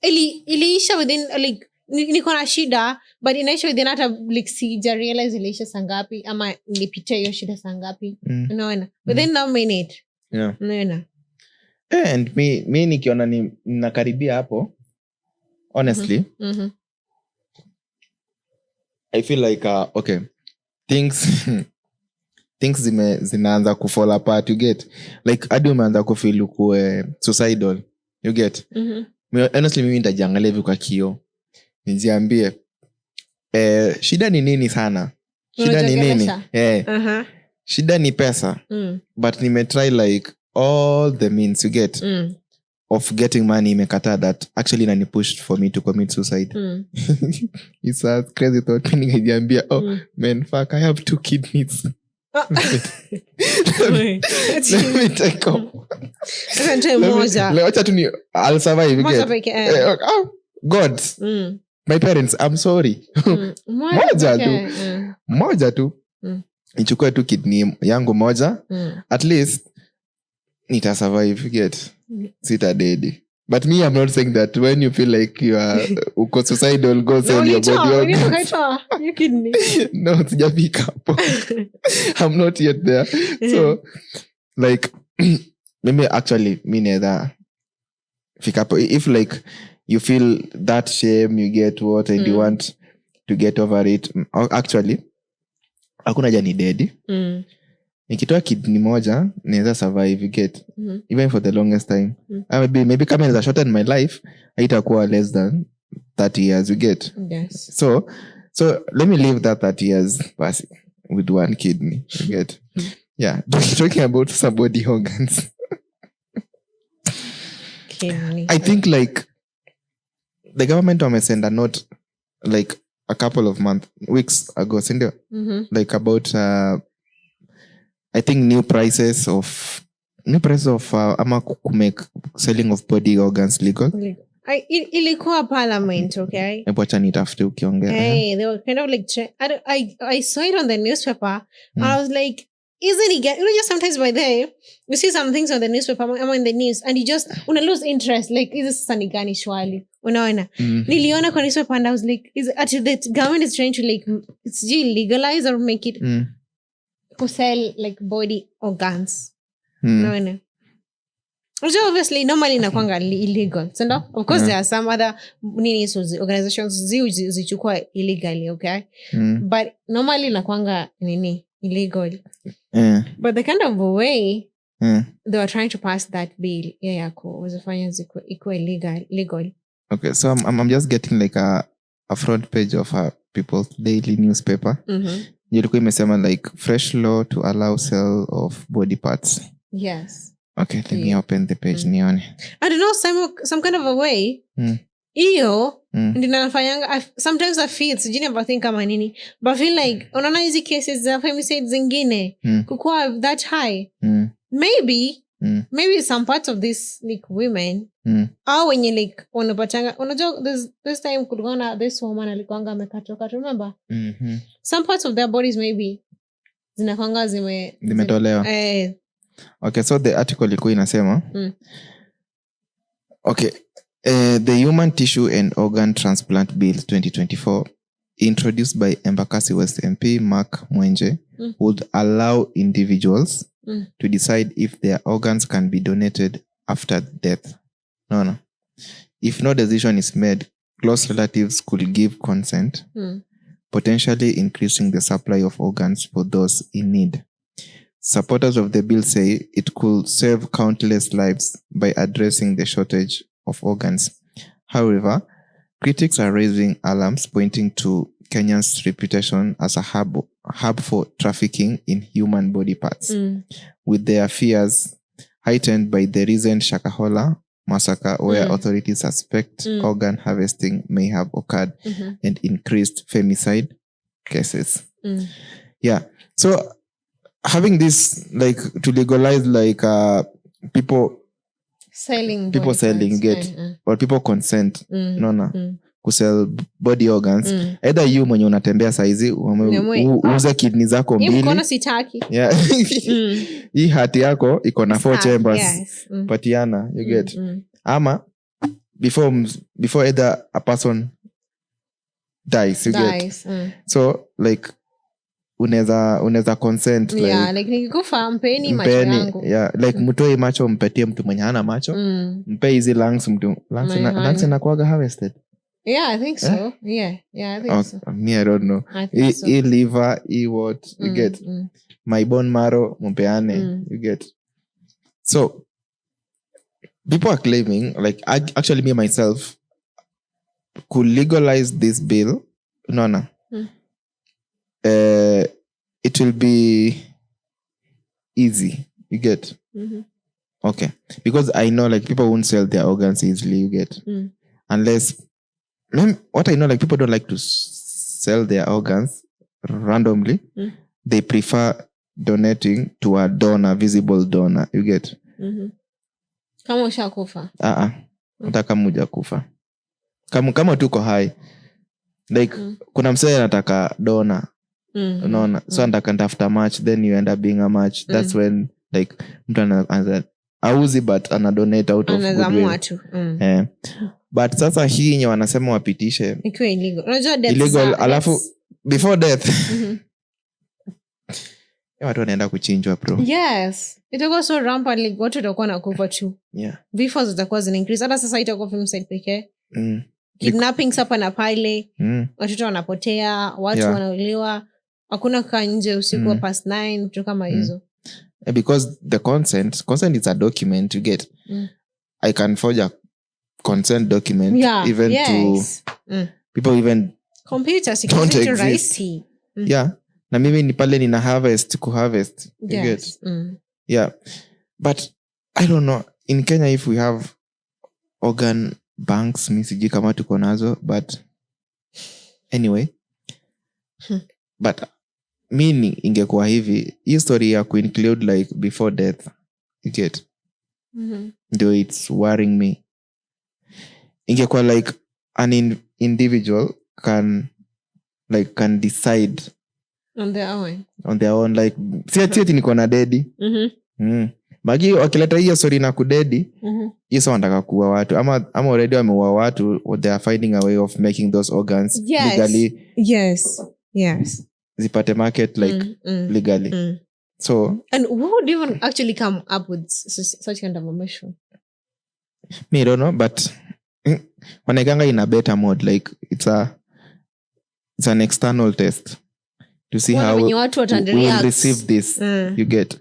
Iliisha within like niko na shida, but inaisha within hata like sija realize iliisha sangapi ama nilipitia hiyo shida sangapi. Unaona? Within a minute. Yeah. Unaona? And me nikiona ninakaribia hapo, honestly, I feel like okay, things zinaanza kufall apart, you get. Like hadi umeanza kufeel kuwe suicidal, you get. Honestly, mimi nitajiangalia hivi kwa kioo, nijiambie shida ni nini sana. Shida ni nini? Shida ni pesa. But nimetry like all the means, you get, of getting money imekataa, that actually nani pushed for me to commit suicide. It's a crazy thought. Nijiambia, oh man, fuck, I have 2 kidneys. Let me take off. I'll survive. God, my parents, I'm sorry. Moja tu. Nichukue tu kidney yangu moja. At least nita survive, get. Sita dead. But me, I'm not saying that when you feel like you are suicidal, go sell your body. You kidney. No, sijafika hapo. I'm not yet there. So, like, maybe actually, me neither. If like you feel that shame, you get what, and you want to get over it. Actually, hakuna jani dead. Nikitoa kidney moja, naweza survive, you get. Even for the longest time. Maybe kama naweza shorten my life, haitakuwa less than 30 years, you get. Yes. So let me live that 30 years with 1 kidney, you get. Yeah, talking about some body organs. I think like the government wamesend a note like a couple of weeks ago, sindio? Like about I think new prices of ama kumake selling of body organs legal. Ilikuwa parliament, okay? Wacha nitafute ukiongea. Hey, they were kind of like I saw it on the newspaper. And I was like, isn't it just sometimes by there you see some things on the newspaper or in the news and you just lose interest, like is this sani gani shwali unaona. Niliona kwa newspaper and I was like, is the government is trying to like it's legalize or make it to sell like body organs unaona. So obviously normally inakuanga illegal, so no? Of course there are some other organizations zichukua illegally, okay? But normally inakuanga illegal. But the kind of way they were trying to pass that bill wazifanya ikuwe legal. Okay, so I'm just getting like a front page of a People's Daily newspaper. Ilikuwa imesema like fresh law to allow sale of body parts. Yes. Okay, let me open the page nione. I don't know, some kind of a way. Iyo ndinafanyanga sometimes I feel sijini about think kama nini, but I feel like unaona hizi cases za femicide zingine kukua that high. Maybe some parts of this like women au wenye like wanapatanga unajua this time kulikuwa this woman alikuanga amekatoka, remember? Some parts of their bodies maybe zinakwanga zimetolewa. Okay, so the article ilikuwa inasema okay, the Human Tissue and Organ Transplant Bill 2024 introduced by Embakasi West MP Mark Mwenje would allow individuals to decide if their organs can be donated after death. No. If no decision is made, close relatives could give consent, potentially increasing the supply of organs for those in need. Supporters of the bill say it could save countless lives by addressing the shortage of organs. However, critics are raising alarms, pointing to Kenya's reputation as a hub for trafficking in human body parts, with their fears heightened by the recent Shakahola massacre, where authorities suspect organ harvesting may have occurred and increased femicide cases. Yeah, so having this like to legalize like people selling or people consent kusell body organs, either you mwenye unatembea saizi uuze kidney zako mbili, mkono sitaki, hii hati yako iko na 4 chambers, patiana, you get. Ama before either a person dies, you get. So like unaweza consent, like nikikufa mpeni macho yangu, like mtoe macho mpetie mtu mwenye hana macho, mpe hizi lungs lungs inakuwaga harvested. I think so. I think so. Me, I don't know. I liver, what you get. My bone marrow mpeane, you get. So people are claiming, like actually me myself could legalize this bill. No. It will be easy, you get. Okay, because I know like people won't sell their organs easily, you get. Unless what I know, like people don't like to sell their organs randomly. They prefer donating to a donor, visible donor, you get. Kama ushakufa hata kama hujakufa, kama tuko hai, like kuna msee anataka donor, unaona, so anataka ndafuta match, then you end up being a match. That's when like mtu anaanza auzi but ana donate out of goodwill. But sasa hii nye wanasema wapitishe ikiwa illegal. Unajua illegal, alafu before death watu wanaenda kuchinjwa, bro. Yes, itakuwa so rampant, like watu watakuwa nakufa tu. Vifo zitakuwa zina increase. Hata sasa itakuwa femicide pekee. Kidnapping hapa na pale, watoto wanapotea, watu wanauliwa, hakuna kukaa nje usiku wa past 9, vitu kama hizo. Because the consent is a document, you get. I can forge a consent document, even to people, even computer security rahisi. Na mimi ni pale nina harvest, you get. But I don't know, in Kenya if we have organ banks mi sijui kama tuko nazo, but anyway. But mi ingekuwa hivi, hii story ya kuinclude like before death, you get, though it's worrying me. Ingekuwa like an individual can decide on their own like si ati niko na dedi. Magi wakileta hiyo story na kudedi, hiyo sio wanataka kuua watu ama already wameua watu, they are finding a way of making those organs legally. Yes. Zipate market like legally. So and who would even actually come up with such kind of a mission? Me, I don't know, but wanaganga in a beta mode, like it's an external test to see how we will receive this. You get.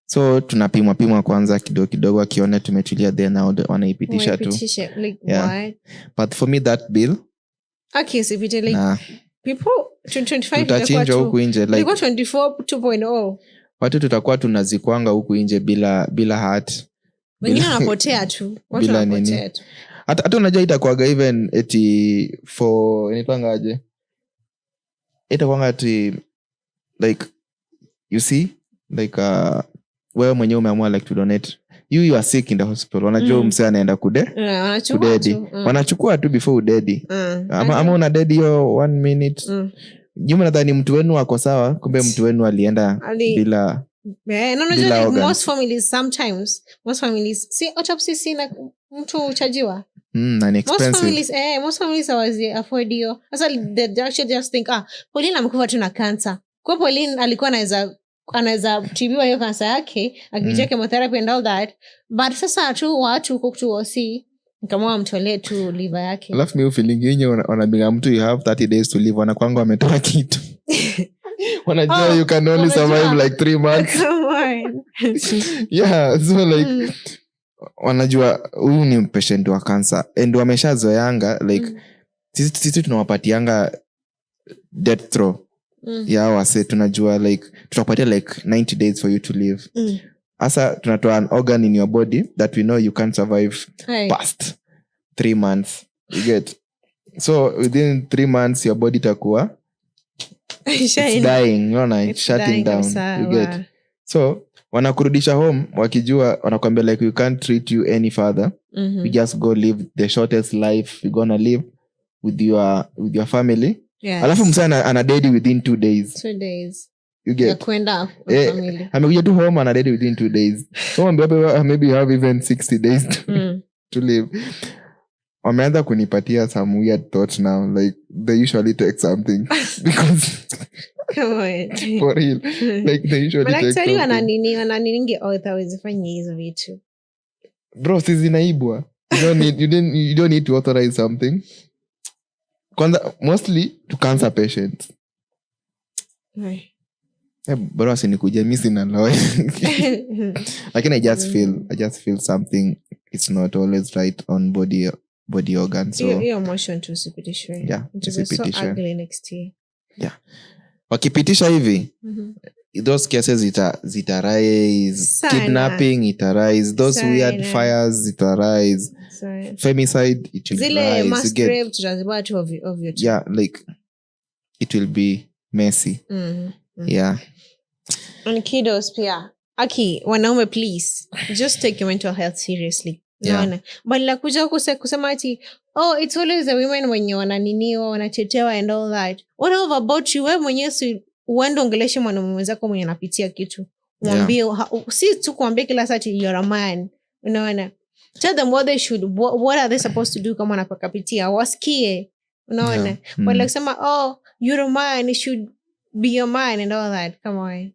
So tunapimwa kwanza kidogo akiona tumetulia, then now wanaipitisha tu. Like what? But for me that bill, okay, so if it like people 25 tutachinja huku nje like 24 2.0. Watu tutakuwa tunazikwanga huku nje bila heart. Wengine wanapotea tu. Watu wanapotea tu. Hata unajua itakuwaga even eti for inipangaje? Itakuwanga eti like you see like wewe mwenyewe umeamua like to donate. You are sick in the hospital. Wanajua msee anaenda kudedi. Wanachukua tu before udedi. Ama una dedi yo 1 minute. Nyuma nadhani mtu wenu wako sawa, kumbe mtu wenu alienda bila. No, most families sometimes see autopsy sina mtu uchajiwa. And expensive. Most families hawazi afford hiyo. Sasa they actually just think Pauline amekufa tu na cancer. Kwa Pauline alikuwa anaweza tibiwa hiyo kansa yake, akipitia chemotherapy and all that. But sasa tu watu huko tu wasi kama wamtolee tu liver yake. Alafu mimi feeling yenye wanabiga mtu you have 30 days to live, wanakwanga wametoa kitu. Wanajua you can only survive like 3 months. Come on. Yeah, so like wanajua huyu ni patient wa cancer and wameshazoeanga like sisi tunawapatianga death throw. Yeah, wase tunajua like tutakupatia like 90 days for you to live. Asa tunatoa an organ in your body that we know you can't survive past 3 months. You get. So within 3 months your body itakuwa it's dying, it's shutting down. You get. So wanakurudisha home wakijua, wanakuambia like we can't treat you any further. We just go live the shortest life you're gonna live with your family. Yes. Alafu msana ana dead within 2 days. 2 days. You get. Kwenda family. Amekuja tu home ana dead within 2 days. So maybe you have even 60 days to live. Wameanza kunipatia some weird thoughts now, like they usually take something because come on. For real. Like they usually take something. Wananingi wezifanya hizo vitu. Bro, sisi naibwa. You don't need to authorize something. Kwanza mostly to cancer patients. Bro, asinikuja mimi sina lawyer. Lakini I just feel something it's not always right on body organs. So your motion to usipitishwe. Yeah, usipitishwe. So ugly next year. Yeah. Wakipitisha hivi, those cases zita rise, kidnapping ita rise, those weird fires zita rise, femicide it will zile rise. Mass grave tutazibaa tu of your yeah, like it will be messy. Yeah. And kiddos pia. Aki, wanaume please, just take your mental health seriously. Yeah. Badala kuja kusema ati it's always the women wenye wananiniwa, wanatetewa and all that. What about you? Wewe mwenyewe si uende ongeleshe mwanamume mwenzako mwenye anapitia kitu. Mwambie si tu kuambia kila saa ati you're a man. Unaona? Tell them what are they supposed to do kama wanakapitia. Wasikie. Unaona? Badala kusema you're a man, you should be your man and all that. Come on.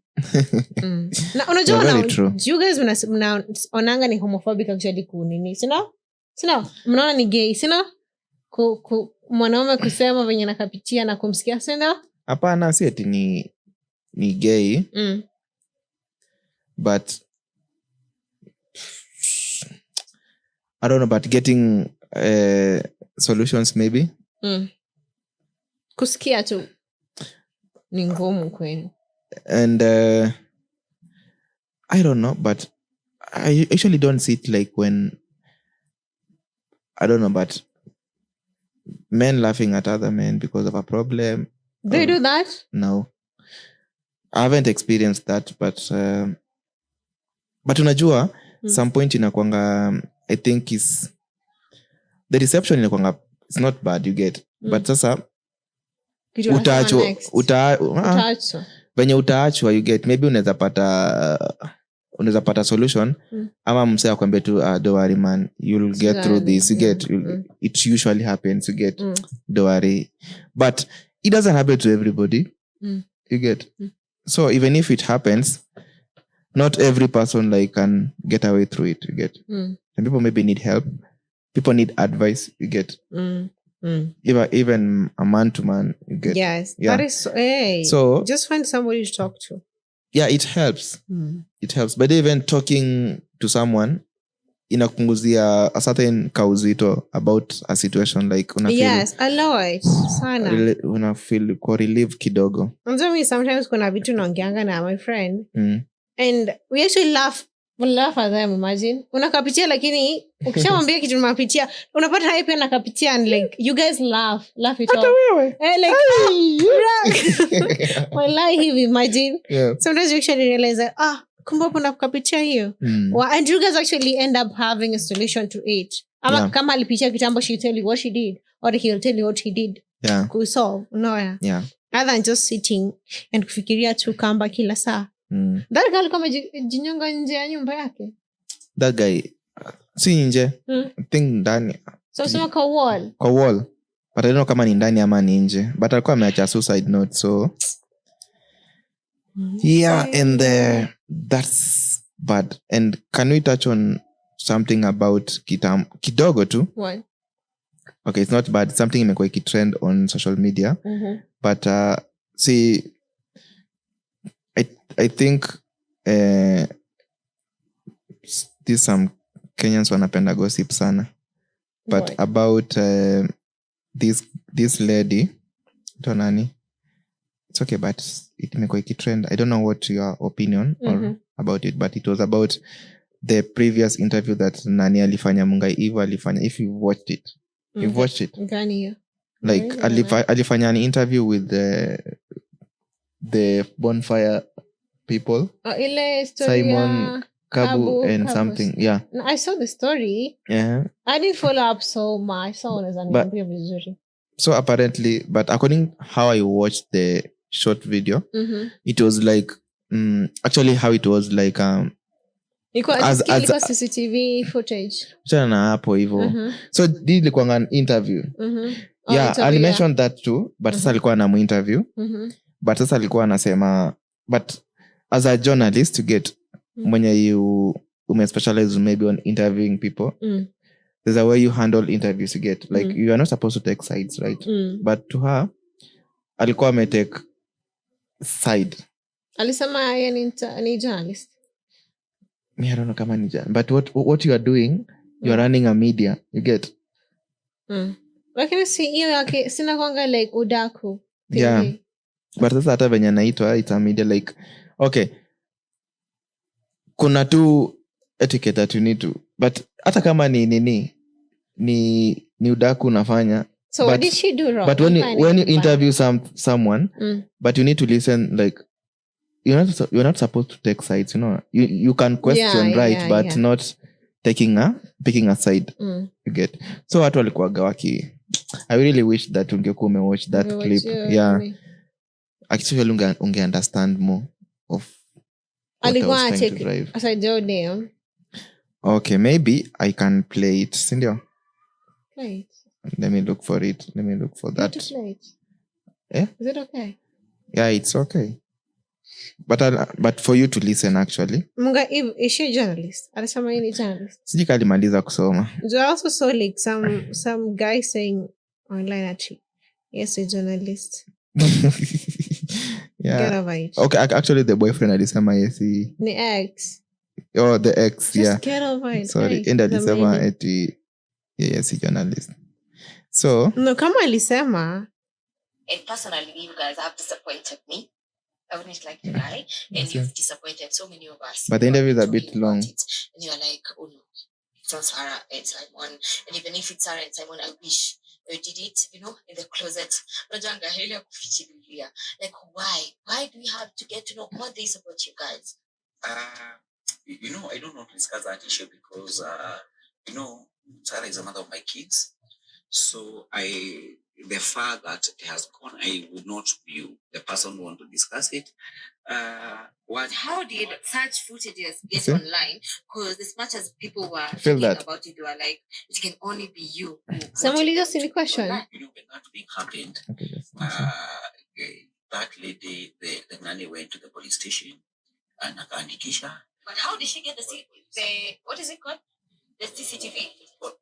Na unajua you guys mnaonanga ni homophobic actually kunini. Sino? Mnaona ni gay, sino? Mwanaume kusema venye nakapitia na kumsikia, sino? Hapana, si eti ni gay. But I don't know, but getting solutions maybe. Kusikia tu ni ngumu kwenu. And I don't know, but I actually don't see it like when I don't know, but men laughing at other men because of a problem. They do that? No. I haven't experienced that, but unajua some point inakwanga I think is the reception inakwanga it's not bad, you get. But sasa venye utaachwa you get, maybe unaweza pata solution ama msee akwambia tu don't worry man, you'll get through this, you get. It usually happens, you get. Don't worry, but it doesn't happen to everybody, you get. So even if it happens, not every person like can get away through it, you get. Some people maybe need help, people need advice, you get. Even a man to man, you get. Yes, that is so just find somebody to talk to. Yeah, it helps. It helps. But even talking to someone inakunguzia a certain kauzito about a situation, like yes, I know it sana. Unafeel kwa relief kidogo. Unajua me sometimes kuna vitu naongeanga na my friend and we actually laugh at them. Imagine unakapitia, lakini ukishamwambia kitu unapitia unapata hype pia nakapitia and like you guys laugh it hata wewe like wallahi hivi imagine. Sometimes you actually realize kumbe kuna kukapitia hiyo and you guys actually end up having a solution to it. Ama kama alipitia kitambo, she tell you what she did or he'll tell you what he did kusolve. Other than just sitting and kufikiria tu kamba kila saa. That guy kama jinyonga nje ya nyumba yake. That guy si nje, I think ndani. So sema kwa wall. But I don't know kama ni ndani ama ni nje, but alikuwa ameacha suicide note, so and that's bad. And can we touch on something about kidogo tu? What? Okay, it's not bad, something imekuwa ikitrend on social media. But see, I think this some Kenyans wanapenda gossip sana. But about this lady, Tonani, it's okay, but it imekuwa ikitrend. I don't know what your opinion or about it, but it was about the previous interview that Nani alifanya Mungai Eva alifanya. If you watched it, you've watched it. Like alifanya an interview with the bonfire people, Simon Kabu and something. Yeah, no, I saw the story. Yeah, I didn't follow up so much. So apparently, but according how I watched the short video, it was like actually how it was like as CCTV footage. Chana na hapo hivyo. So did ilikuwa an interview. I mentioned that too, but sasa alikuwa na interview. But sasa alikuwa anasema, but as a journalist, you get mwenye you specialize maybe on interviewing people. There's a way you handle interviews, you get. Like you are not supposed to take sides, right? But to her, alikuwa ametake side. Alisema yeye ni journalist. Me, I don't know kama ni journalist. But what you are doing, you are running a media, you get. Lakini si hiyo yake sina kwanga like udaku. Yeah. But sasa hata venye naitwa it's a media, like okay. Kuna tu etiquette that you need to, but hata kama ni udaku unafanya. So what did she do wrong? But when you interview someone, but you need to listen, like you're not supposed to take sides, you know. You can question, but not picking a side. You get. So watu walikuwaga waki, I really wish that ungekuwa umewatch that clip. Actually unge understand more of what I was trying to drive. As I do name. Okay, maybe I can play it. Sindio? Play it. Let me look for it. Let me look for that. Play it. Yeah? Is it okay? Yeah, it's okay. But for you to listen actually. Munga, is she a journalist? Alisema yeye ni journalist. Sijui kalimaliza kusoma. I also saw like some guy saying online actually, yes, a journalist. Yeah. Get over it. Okay, actually the boyfriend alisema yes. The ex. Oh, the ex. Just get over it. Sorry, and alisema eti yes, a journalist. So no, kama alisema, and personally, you guys have disappointed me. I wouldn't like to lie, and you've disappointed so many of us. But the interview is a bit long. And you're like, oh no, it's not Sarah and Simon. And even if it's Sarah and Simon, I wish you did it, in the closet. Like, why do we have to get to know all this about you guys? I don't want to discuss that issue because Sarah is a mother of my kids. So the fact that it has gone, I would not be the person who want to discuss it. How did such footages get online? Because as much as people were talking about it, they were like, it can only be you. Someone just any question. When that thing happened, that lady, the nanny went to the police station and akaandikisha. But how did she get the what is it called? The CCTV?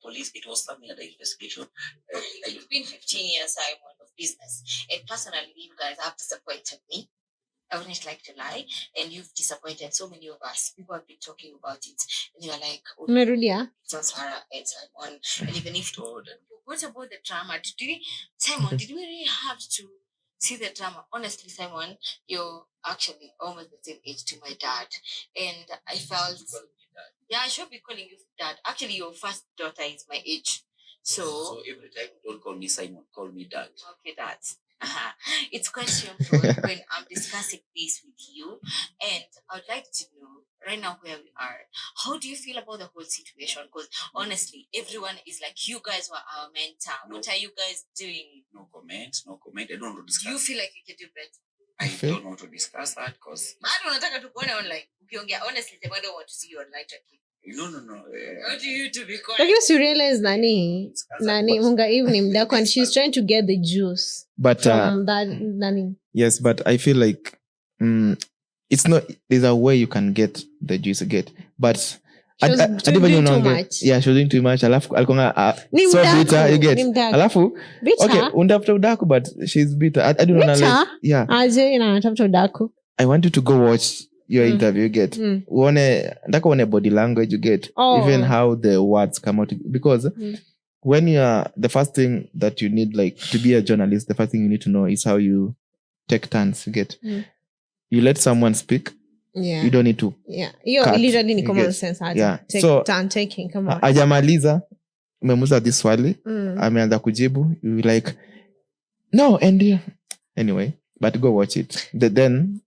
Police, it was something under investigation. It's been 15 years, Simon, of business. And personally, you guys have disappointed me. I wouldn't like to lie. And you've disappointed so many of us. People have been talking about it. And you're like, it's not Sarah and Simon. And even if what about the drama? Simon, did we really have to see the drama? Honestly, Simon, you're actually almost the same age to my dad. And I felt... Yeah, I should be calling you dad. Actually, your first daughter is my age. So every time, don't call me Simon, call me dad. Okay, dad. It's quite shameful when I'm discussing this with you. And I would like to know, right now where we are, how do you feel about the whole situation? Because honestly, everyone is like, you guys were our mentor. What are you guys doing? No comment. I don't want to discuss. Do you feel like you can do better? I don't want to discuss that because I don't want to go online. Honestly, I don't want to see you online. No. What do you do? But you realize Nani Munga evening Mdako, and she's trying to get the juice. But from that Nani. Yes, but I feel like it's not. There's a way you can get the juice again, but. She was doing too much. Yeah, she was doing too much. Alafu alkonga so bitter, you get. Alafu okay, undafuta udaku, but she's bitter. I don't know. Like, yeah. Aje unatafuta udaku. I want you to go watch your interview, you get. Ndaka one body language, you get. Even how the words come out, because when you are, the first thing that you need, like to be a journalist, the first thing you need to know is how you take turns, you get. You let someone speak. Yeah. You don't need to. Yeah. You're literally in common sense. Yeah. So turn taking. Come on. Ajamaliza umemuza this swali. Ameanza kujibu. You like no, and anyway, but go watch it. Then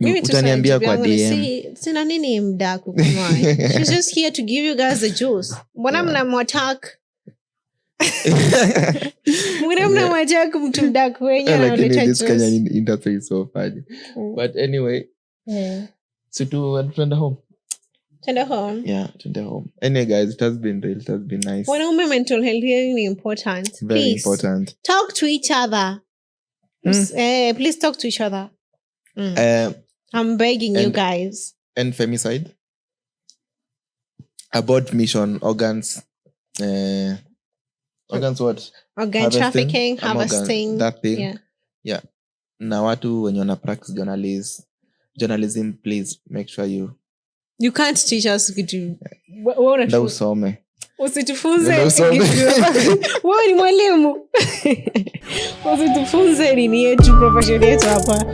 utaniambia kwa DM. Sina nini mdaku kumai. She's just here to give you guys the juice. Mbona mnamwattack? Mbona mnamwattack mtu mdaku wenye analeta juice? This Kenyan industry is so funny. But anyway, so to home. Yeah, to home. Anyway, guys, it has been real. It has been nice. Mental health is important. Very Please, important. talk to each other. Please talk to each other. I'm begging you guys. And femicide. Abort mission, organs. Organs what? Organ trafficking, harvesting. That thing. Yeah. Na watu wenye wana practice journalism, please make sure you can't teach us kitu. Ndio usome. Usitufunze. Wewe ni mwalimu. Usitufunze nini yetu profession yetu hapa.